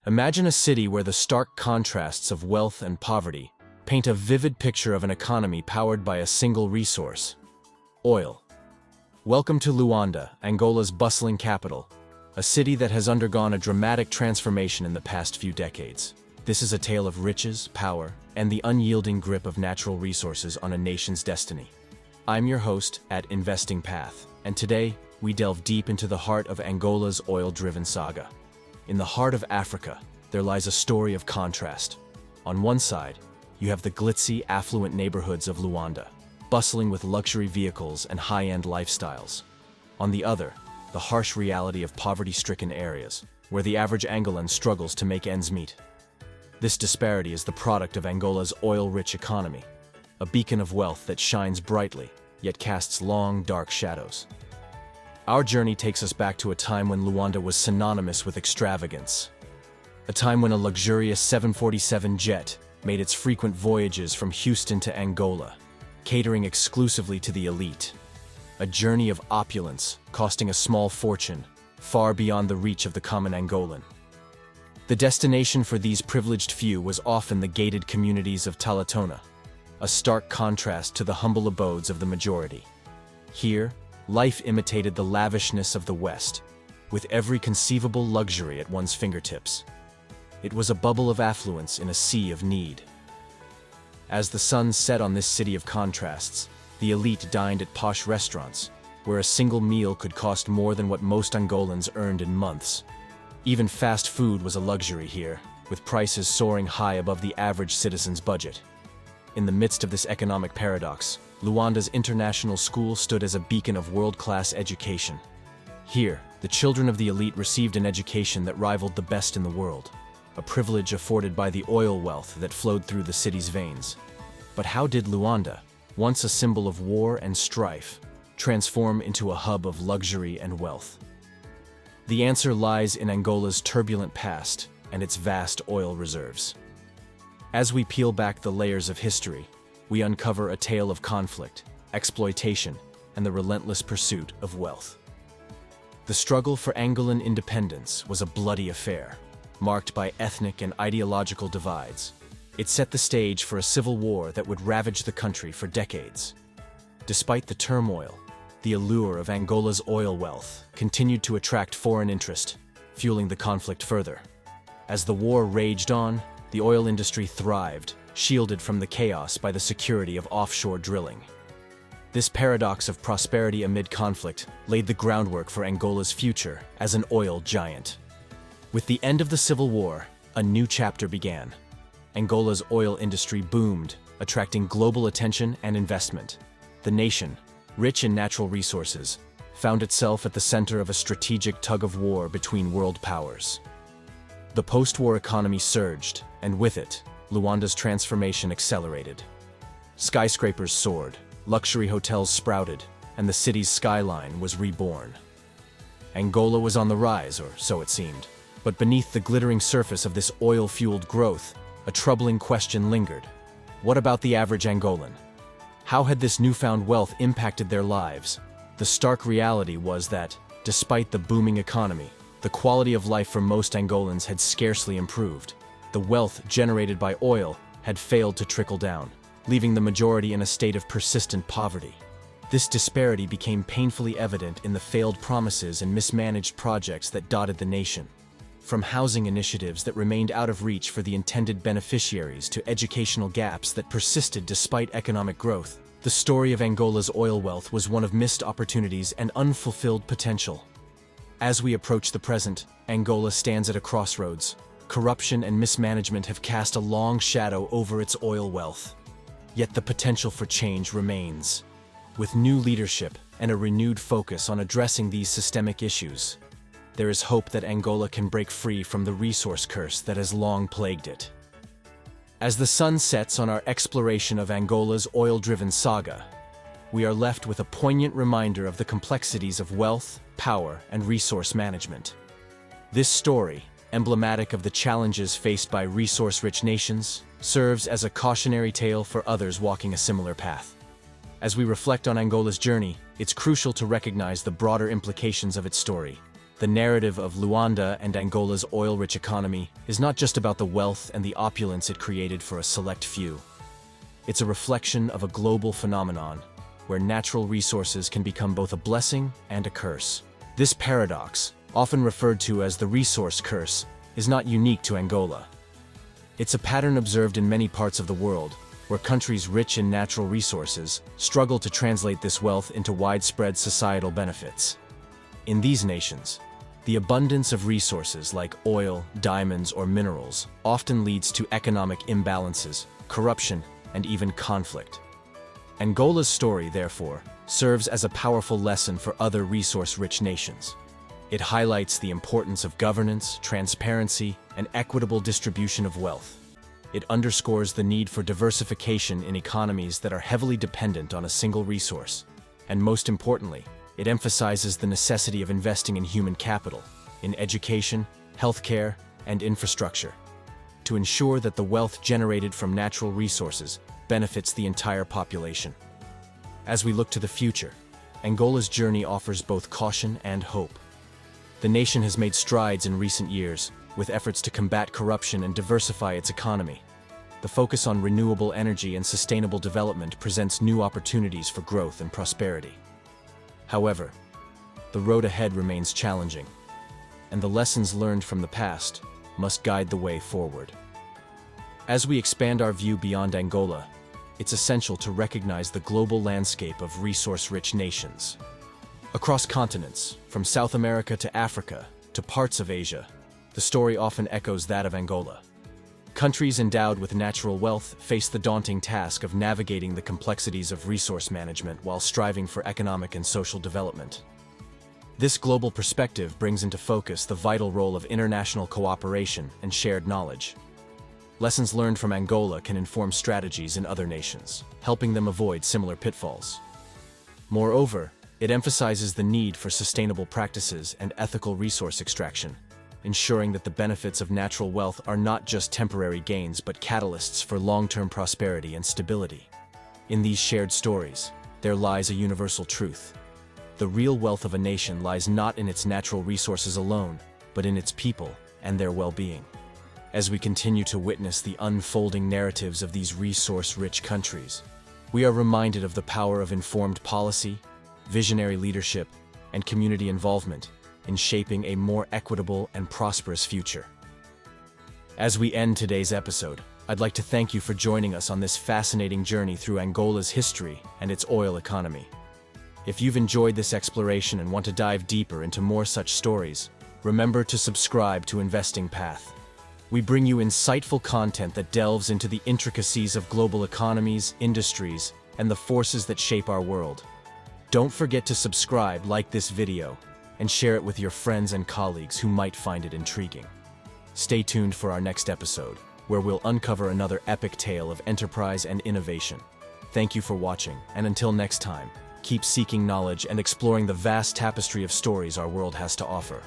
Imagine a city where the stark contrasts of wealth and poverty paint a vivid picture of an economy powered by a single resource: oil. Welcome to Luanda, Angola's bustling capital, a city that has undergone a dramatic transformation in the past few decades. This is a tale of riches, power, and the unyielding grip of natural resources on a nation's destiny. I'm your host at Investing Path, and today we delve deep into the heart of Angola's oil-driven saga. In the heart of Africa, there lies a story of contrast. On one side, you have the glitzy, affluent neighborhoods of Luanda, bustling with luxury vehicles and high-end lifestyles. On the other, the harsh reality of poverty-stricken areas, where the average Angolan struggles to make ends meet. This disparity is the product of Angola's oil-rich economy, a beacon of wealth that shines brightly, yet casts long, dark shadows. Our journey takes us back to a time when Luanda was synonymous with extravagance. A time when a luxurious 747 jet made its frequent voyages from Houston to Angola, catering exclusively to the elite. A journey of opulence, costing a small fortune, far beyond the reach of the common Angolan. The destination for these privileged few was often the gated communities of Talatona, a stark contrast to the humble abodes of the majority. Here, life imitated the lavishness of the West, with every conceivable luxury at one's fingertips. It was a bubble of affluence in a sea of need. As the sun set on this city of contrasts, the elite dined at posh restaurants, where a single meal could cost more than what most Angolans earned in months. Even fast food was a luxury here, with prices soaring high above the average citizen's budget. In the midst of this economic paradox, Luanda's international school stood as a beacon of world-class education. Here, the children of the elite received an education that rivaled the best in the world, a privilege afforded by the oil wealth that flowed through the city's veins. But how did Luanda, once a symbol of war and strife, transform into a hub of luxury and wealth? The answer lies in Angola's turbulent past and its vast oil reserves. As we peel back the layers of history, we uncover a tale of conflict, exploitation, and the relentless pursuit of wealth. The struggle for Angolan independence was a bloody affair, marked by ethnic and ideological divides. It set the stage for a civil war that would ravage the country for decades. Despite the turmoil, the allure of Angola's oil wealth continued to attract foreign interest, fueling the conflict further. As the war raged on, the oil industry thrived, shielded from the chaos by the security of offshore drilling. This paradox of prosperity amid conflict laid the groundwork for Angola's future as an oil giant. With the end of the Civil War, a new chapter began. Angola's oil industry boomed, attracting global attention and investment. The nation, rich in natural resources, found itself at the center of a strategic tug-of-war between world powers. The post-war economy surged, and with it, Luanda's transformation accelerated. Skyscrapers soared, luxury hotels sprouted, and the city's skyline was reborn. Angola was on the rise, or so it seemed. But beneath the glittering surface of this oil-fueled growth, a troubling question lingered. What about the average Angolan? How had this newfound wealth impacted their lives? The stark reality was that, despite the booming economy, the quality of life for most Angolans had scarcely improved. The wealth generated by oil had failed to trickle down, leaving the majority in a state of persistent poverty. This disparity became painfully evident in the failed promises and mismanaged projects that dotted the nation. From housing initiatives that remained out of reach for the intended beneficiaries to educational gaps that persisted despite economic growth, the story of Angola's oil wealth was one of missed opportunities and unfulfilled potential. As we approach the present, Angola stands at a crossroads. Corruption and mismanagement have cast a long shadow over its oil wealth. Yet the potential for change remains. With new leadership and a renewed focus on addressing these systemic issues, there is hope that Angola can break free from the resource curse that has long plagued it. As the sun sets on our exploration of Angola's oil-driven saga, we are left with a poignant reminder of the complexities of wealth, power, and resource management. This story, emblematic of the challenges faced by resource-rich nations, serves as a cautionary tale for others walking a similar path. As we reflect on Angola's journey, it's crucial to recognize the broader implications of its story. The narrative of Luanda and Angola's oil-rich economy is not just about the wealth and the opulence it created for a select few. It's a reflection of a global phenomenon where natural resources can become both a blessing and a curse. This paradox, often referred to as the resource curse, is not unique to Angola. It's a pattern observed in many parts of the world, where countries rich in natural resources struggle to translate this wealth into widespread societal benefits. In these nations, the abundance of resources like oil, diamonds, or minerals often leads to economic imbalances, corruption, and even conflict. Angola's story, therefore, serves as a powerful lesson for other resource-rich nations. It highlights the importance of governance, transparency, and equitable distribution of wealth. It underscores the need for diversification in economies that are heavily dependent on a single resource. And most importantly, it emphasizes the necessity of investing in human capital, in education, healthcare, and infrastructure, to ensure that the wealth generated from natural resources benefits the entire population. As we look to the future, Angola's journey offers both caution and hope. The nation has made strides in recent years, with efforts to combat corruption and diversify its economy. The focus on renewable energy and sustainable development presents new opportunities for growth and prosperity. However, the road ahead remains challenging, and the lessons learned from the past must guide the way forward. As we expand our view beyond Angola, it's essential to recognize the global landscape of resource-rich nations. Across continents, from South America to Africa to parts of Asia, the story often echoes that of Angola. Countries endowed with natural wealth face the daunting task of navigating the complexities of resource management while striving for economic and social development. This global perspective brings into focus the vital role of international cooperation and shared knowledge. Lessons learned from Angola can inform strategies in other nations, helping them avoid similar pitfalls. Moreover, it emphasizes the need for sustainable practices and ethical resource extraction, ensuring that the benefits of natural wealth are not just temporary gains but catalysts for long-term prosperity and stability. In these shared stories, there lies a universal truth. The real wealth of a nation lies not in its natural resources alone, but in its people and their well-being. As we continue to witness the unfolding narratives of these resource-rich countries, we are reminded of the power of informed policy, visionary leadership, and community involvement in shaping a more equitable and prosperous future. As we end today's episode, I'd like to thank you for joining us on this fascinating journey through Angola's history and its oil economy. If you've enjoyed this exploration and want to dive deeper into more such stories, remember to subscribe to Investing Path. We bring you insightful content that delves into the intricacies of global economies, industries, and the forces that shape our world. Don't forget to subscribe, like this video, and share it with your friends and colleagues who might find it intriguing. Stay tuned for our next episode, where we'll uncover another epic tale of enterprise and innovation. Thank you for watching, and until next time, keep seeking knowledge and exploring the vast tapestry of stories our world has to offer.